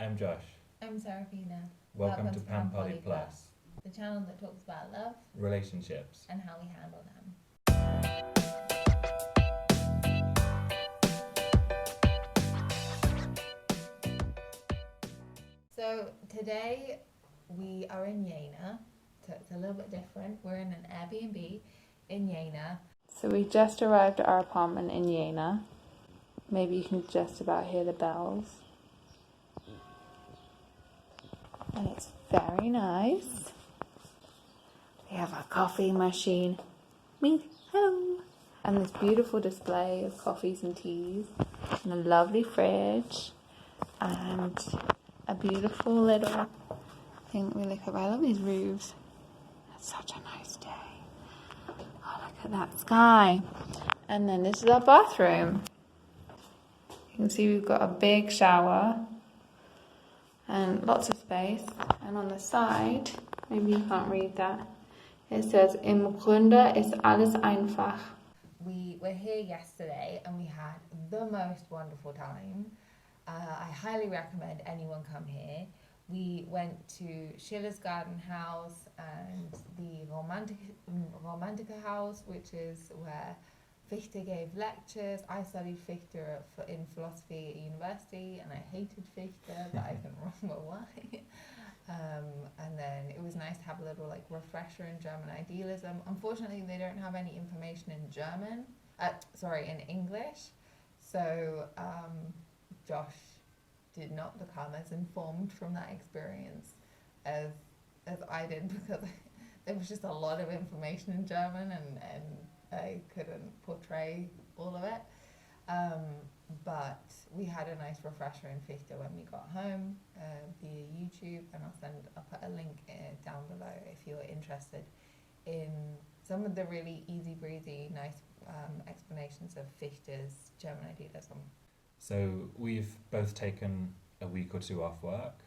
I'm Josh. I'm Serafina. Welcome to Pam Polly Plus, the channel that talks about love relationships. and how we handle them. So today we are in Jena, so it's a little bit different. We're in an Airbnb in Jena. So we just arrived at our apartment in Jena. Maybe you can just about hear the bells. And it's very nice. We have our coffee machine. Me, hello. And this beautiful display of coffees and teas. And a lovely fridge. And a beautiful little thing we look at. I love these roofs. It's such a nice day. Oh, look at that sky. And then this is our bathroom. You can see we've got a big shower and lots of space. And on the side, maybe you can't read that, it says, Im Grunde ist alles einfach. We were here yesterday and we had the most wonderful time. I highly recommend anyone come here. We went to Schiller's Garden House and the Romantica House, which is where Fichte gave lectures. I studied Fichte in philosophy at university and I hated Fichte, but I can't remember why. And then it was nice to have a little refresher in German idealism. Unfortunately, they don't have any information in in English. So Josh did not become as informed from that experience as I did, because there was just a lot of information in German and I couldn't portray all of it. But we had a nice refresher in Fichte when we got home via YouTube, and I'll put a link down below if you're interested in some of the really easy breezy, nice explanations of Fichte's German idealism. So we've both taken a week or two off work.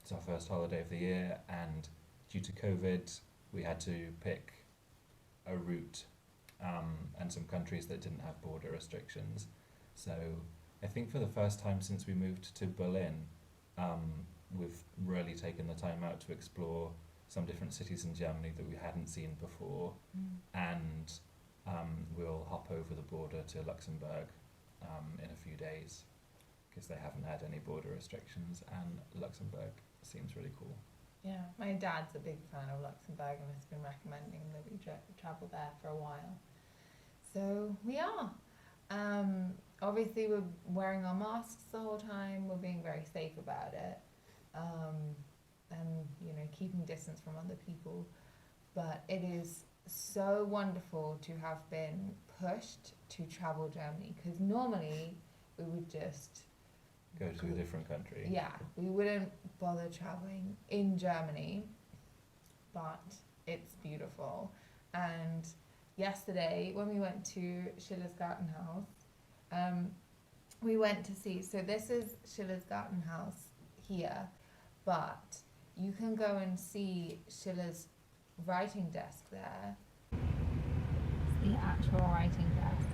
It's our first holiday of the year, and due to COVID, we had to pick a route and some countries that didn't have border restrictions. So I think for the first time since we moved to Berlin, we've really taken the time out to explore some different cities in Germany that we hadn't seen before, and we'll hop over the border to Luxembourg in a few days, because they haven't had any border restrictions, and Luxembourg seems really cool. Yeah, my dad's a big fan of Luxembourg and has been recommending that we travel there for a while. So we are. Obviously we're wearing our masks the whole time, we're being very safe about it, and keeping distance from other people, but it is so wonderful to have been pushed to travel Germany, because normally we would just go to a different country. Yeah, we wouldn't bother traveling in Germany, but it's beautiful. And yesterday when we went to Schiller's Garten House, we went to see, so this is Schiller's Garten House here, but you can go and see Schiller's writing desk there. It's the actual writing desk.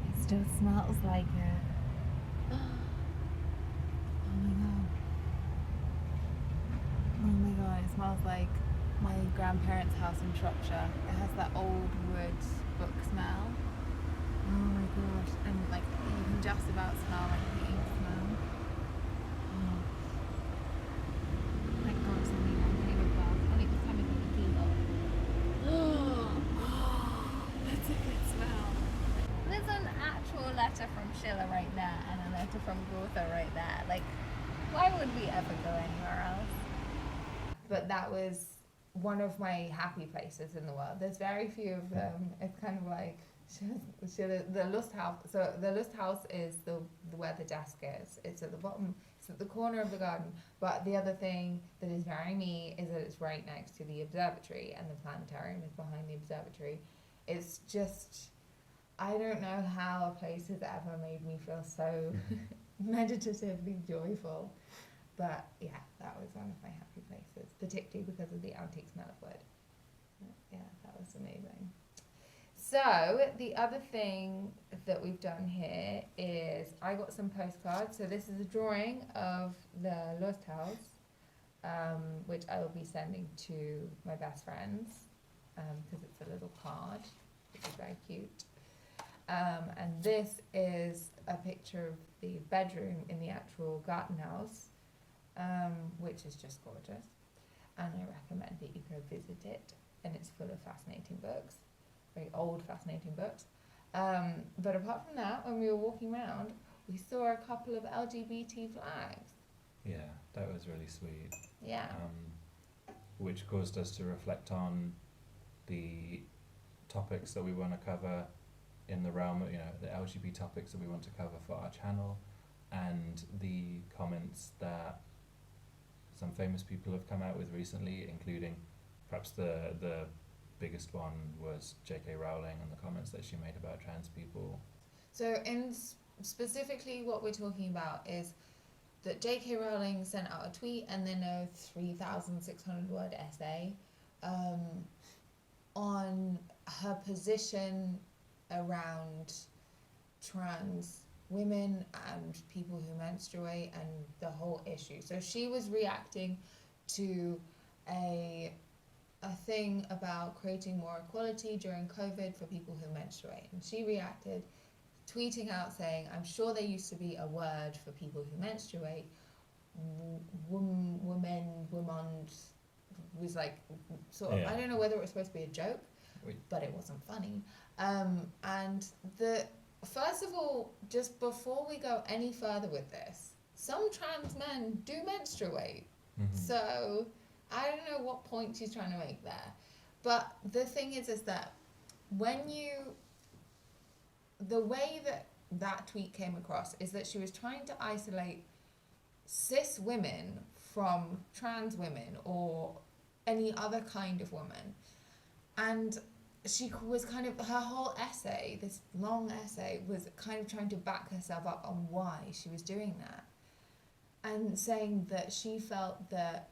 It still smells like it. Oh my god, it smells like my grandparents' house in Shropshire. It has that old wood book smell. Oh my gosh, and you can just about smell the ink smell. Oh. Thank God something I'm playing with bells. I think it's time to take a key though. That's a good smell. There's an actual letter from Schiller right there and a letter from Goethe right there. Why would we ever go anywhere else? But that was one of my happy places in the world. There's very few of them. It's kind of like the Lusthaus. So the Lusthaus is where the desk is. It's at the bottom. It's at the corner of the garden. But the other thing that is very me is that it's right next to the observatory, and the planetarium is behind the observatory. It's just, I don't know how a place has ever made me feel so meditatively joyful. But yeah, that was one of my happy places, particularly because of the antique smell of wood. Yeah, that was amazing. So the other thing that we've done here is I got some postcards. So this is a drawing of the Lost House, which I will be sending to my best friends because it's a little card, which is very cute. And this is a picture of the bedroom in the actual garden house, which is just gorgeous. And I recommend that you go visit it. And it's full of fascinating books, very old, fascinating books. But apart from that, when we were walking around, we saw a couple of LGBT flags. Yeah, that was really sweet. Yeah. Which caused us to reflect on the topics that we want to cover in the realm of, the LGBT topics that we want to cover for our channel, and the comments that some famous people have come out with recently, including perhaps the biggest one was J.K. Rowling and the comments that she made about trans people. So specifically what we're talking about is that J.K. Rowling sent out a tweet and then a 3,600 word essay on her position around trans women and people who menstruate and the whole issue. So she was reacting to a thing about creating more equality during COVID for people who menstruate. And she reacted, tweeting out saying, I'm sure there used to be a word for people who menstruate. Woman, was like, sort of, Yeah. I don't know whether it was supposed to be a joke, but it wasn't funny. And first of all, just before we go any further with this, some trans men do menstruate. Mm-hmm. So I don't know what point she's trying to make there. But the thing is that the way that tweet came across is that she was trying to isolate cis women from trans women or any other kind of woman. And she was kind of, her whole essay, this long essay, was kind of trying to back herself up on why she was doing that. And saying that she felt that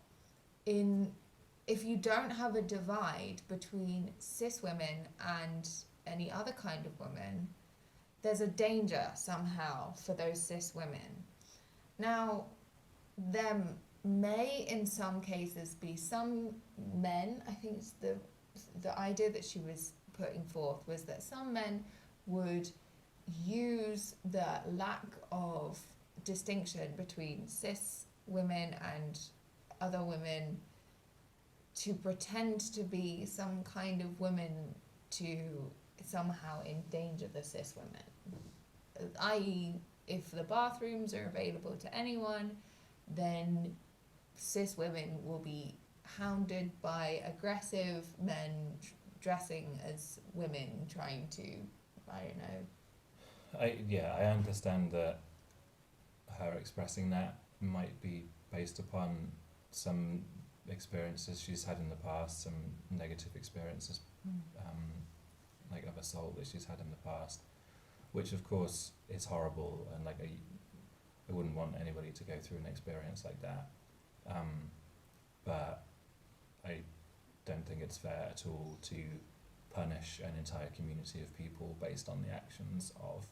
if you don't have a divide between cis women and any other kind of women, there's a danger somehow for those cis women. Now, there may in some cases be some men, I think it's the idea that she was putting forth was that some men would use the lack of distinction between cis women and other women to pretend to be some kind of women to somehow endanger the cis women. I.e., if the bathrooms are available to anyone, then cis women will be hounded by aggressive men dressing as women trying to, I don't know. I understand that her expressing that might be based upon some experiences she's had in the past, some negative experiences, like of assault that she's had in the past, which of course is horrible, and like I wouldn't want anybody to go through an experience like that. But I don't think it's fair at all to punish an entire community of people based on the actions of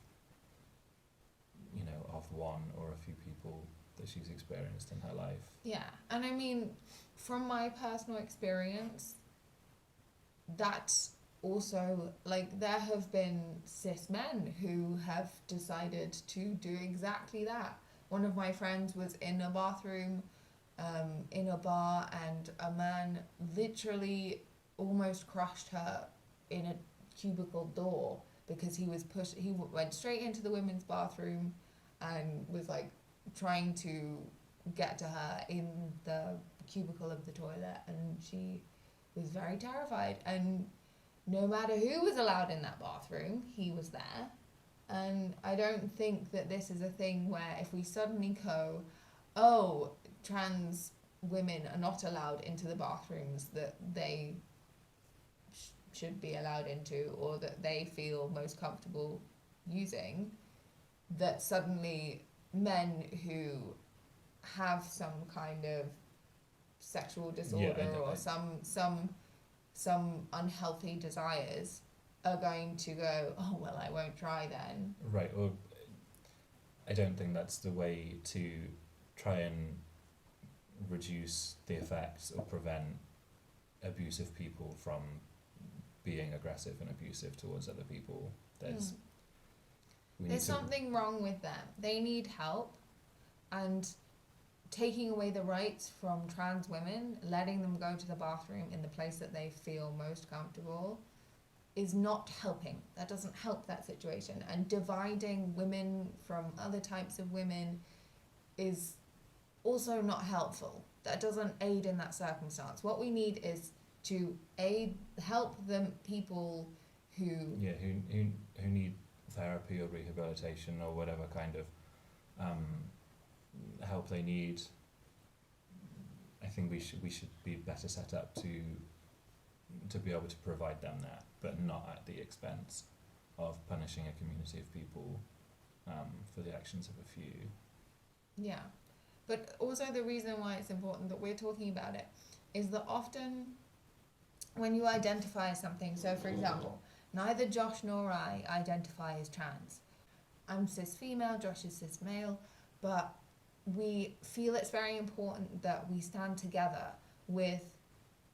one or a few people that she's experienced in her life. Yeah, and I mean, from my personal experience, that's also, like, there have been cis men who have decided to do exactly that. One of my friends was in a bathroom in a bar, and a man literally almost crushed her in a cubicle door because he went straight into the women's bathroom and was like trying to get to her in the cubicle of the toilet, and she was very terrified, and no matter who was allowed in that bathroom, he was there. And I don't think that this is a thing where if we suddenly go, oh, trans women are not allowed into the bathrooms that they should be allowed into, or that they feel most comfortable using, that suddenly men who have some kind of sexual disorder or some unhealthy desires are going to go, oh well, I won't try then. Right. Or I don't think that's the way to try and reduce the effects or prevent abusive people from being aggressive and abusive towards other people. There's Something wrong with them. They need help, and taking away the rights from trans women, letting them go to the bathroom in the place that they feel most comfortable, is not helping. That doesn't help that situation. And dividing women from other types of women is also not helpful. That doesn't aid in that circumstance. What we need is to help them people who need therapy or rehabilitation or whatever kind of help they need. I think we should be better set up to be able to provide them that, but not at the expense of punishing a community of people for the actions of a few. Yeah, but also the reason why it's important that we're talking about it is that often when you identify something, so for example, neither Josh nor I identify as trans. I'm cis female, Josh is cis male, but we feel it's very important that we stand together with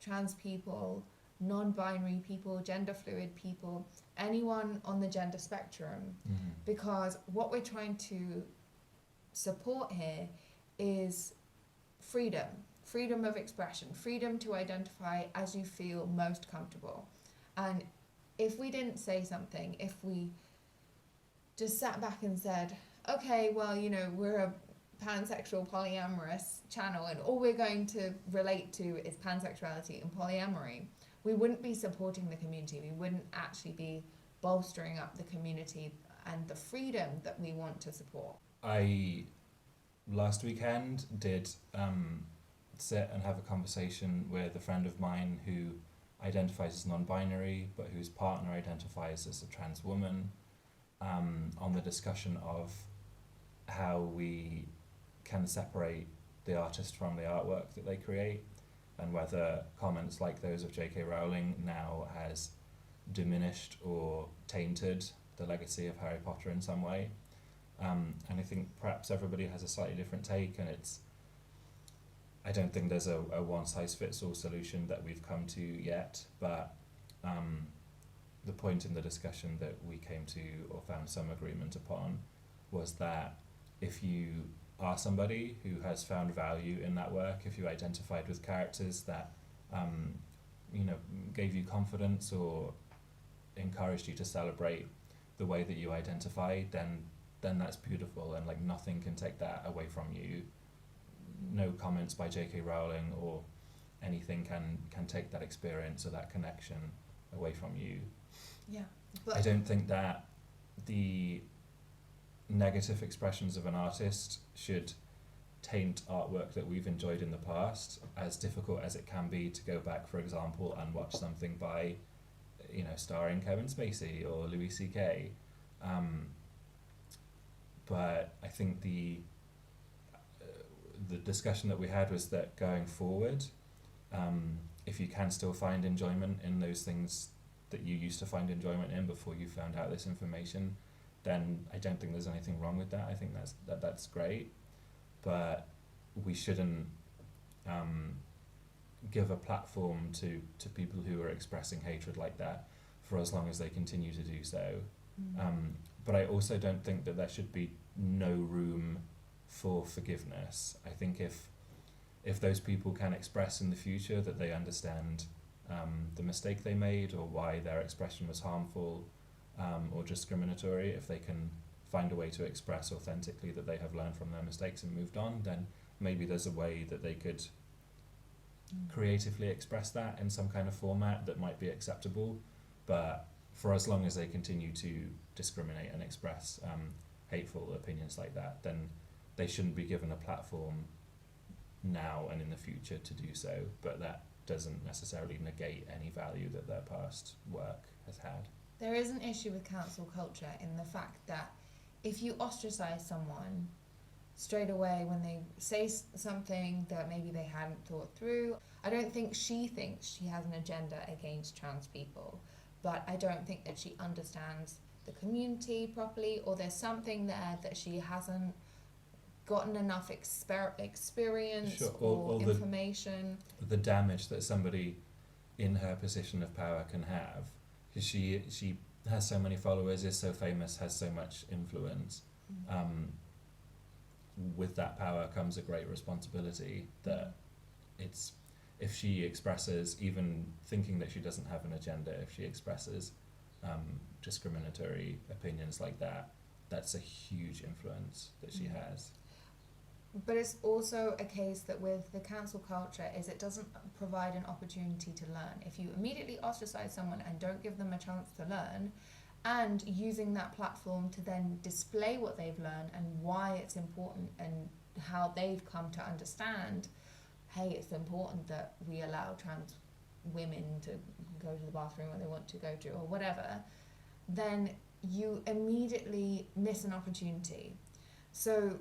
trans people, non-binary people, gender fluid people, anyone on the gender spectrum, because what we're trying to support here is freedom of expression, freedom to identify as you feel most comfortable. And if we didn't say something, if we just sat back and said, okay, well, you know, we're a pansexual polyamorous channel and all we're going to relate to is pansexuality and polyamory, we wouldn't be supporting the community. We wouldn't actually be bolstering up the community and the freedom that we want to support. I last weekend did sit and have a conversation with a friend of mine who identifies as non-binary but whose partner identifies as a trans woman, on the discussion of how we can separate the artist from the artwork that they create, and whether comments like those of J.K. Rowling now has diminished or tainted the legacy of Harry Potter in some way. And I think perhaps everybody has a slightly different take, and I don't think there's a one-size-fits-all solution that we've come to yet, but the point in the discussion that we came to or found some agreement upon was that if you are somebody who has found value in that work, if you identified with characters that gave you confidence or encouraged you to celebrate the way that you identify, then that's beautiful, and like nothing can take that away from you. No comments by J.K. Rowling or anything can take that experience or that connection away from you. Yeah, I don't think that the negative expressions of an artist should taint artwork that we've enjoyed in the past, as difficult as it can be to go back, for example, and watch something by, starring Kevin Spacey or Louis C.K. But I think the discussion that we had was that going forward, if you can still find enjoyment in those things that you used to find enjoyment in before you found out this information, then I don't think there's anything wrong with that. I think that's great, but we shouldn't give a platform to people who are expressing hatred like that for as long as they continue to do so. But I also don't think that there should be no room for forgiveness. I think if those people can express in the future that they understand the mistake they made or why their expression was harmful or discriminatory, if they can find a way to express authentically that they have learned from their mistakes and moved on, then maybe there's a way that they could creatively express that in some kind of format that might be acceptable. But for as long as they continue to discriminate and express hateful opinions like that, then they shouldn't be given a platform now and in the future to do so. But that doesn't necessarily negate any value that their past work has had. There is an issue with cancel culture in the fact that if you ostracize someone straight away when they say something that maybe they hadn't thought through, I don't think she thinks she has an agenda against trans people, but I don't think that she understands the community properly, or there's something there that she hasn't gotten enough experience Sure, or the- information. The damage that somebody in her position of power can have, because she has so many followers, is so famous, has so much influence. With that power comes a great responsibility that it's, if she expresses, even thinking that she doesn't have an agenda, if she expresses discriminatory opinions like that, that's a huge influence that she has. But it's also a case that with the cancel culture is it doesn't provide an opportunity to learn. If you immediately ostracize someone and don't give them a chance to learn, and using that platform to then display what they've learned and why it's important and how they've come to understand, hey, it's important that we allow trans women to go to the bathroom when they want to go to, or whatever, then you immediately miss an opportunity. So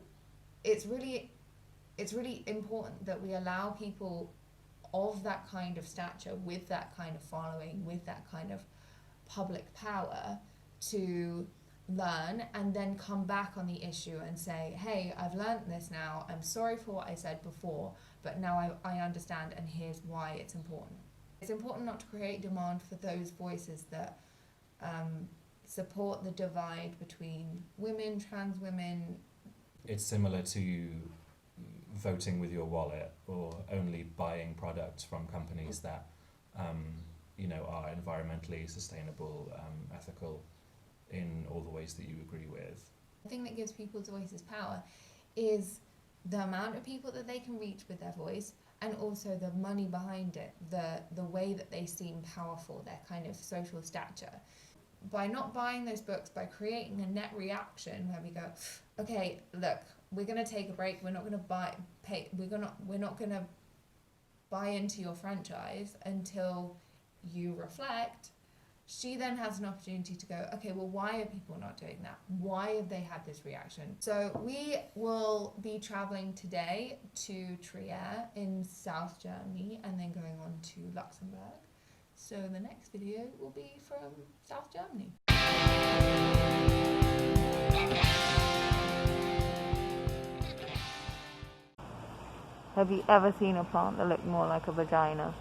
it's really important that we allow people of that kind of stature, with that kind of following, with that kind of public power, to learn and then come back on the issue and say, hey, I've learned this now, I'm sorry for what I said before, but now I understand, and here's why it's important. It's important not to create demand for those voices that support the divide between women, trans women. It's similar to voting with your wallet, or only buying products from companies that are environmentally sustainable, ethical in all the ways that you agree with. The thing that gives people's voices power is the amount of people that they can reach with their voice, and also the money behind it, the way that they seem powerful, their kind of social stature. By not buying those books, by creating a net reaction where we go, okay, look, we're going to take a break, we're not going to buy into your franchise until you reflect. She then has an opportunity to go, okay, well, why are people not doing that? Why have they had this reaction? So we will be traveling today to Trier in South Germany and then going on to Luxembourg. So the next video will be from South Germany. Have you ever seen a plant that looked more like a vagina?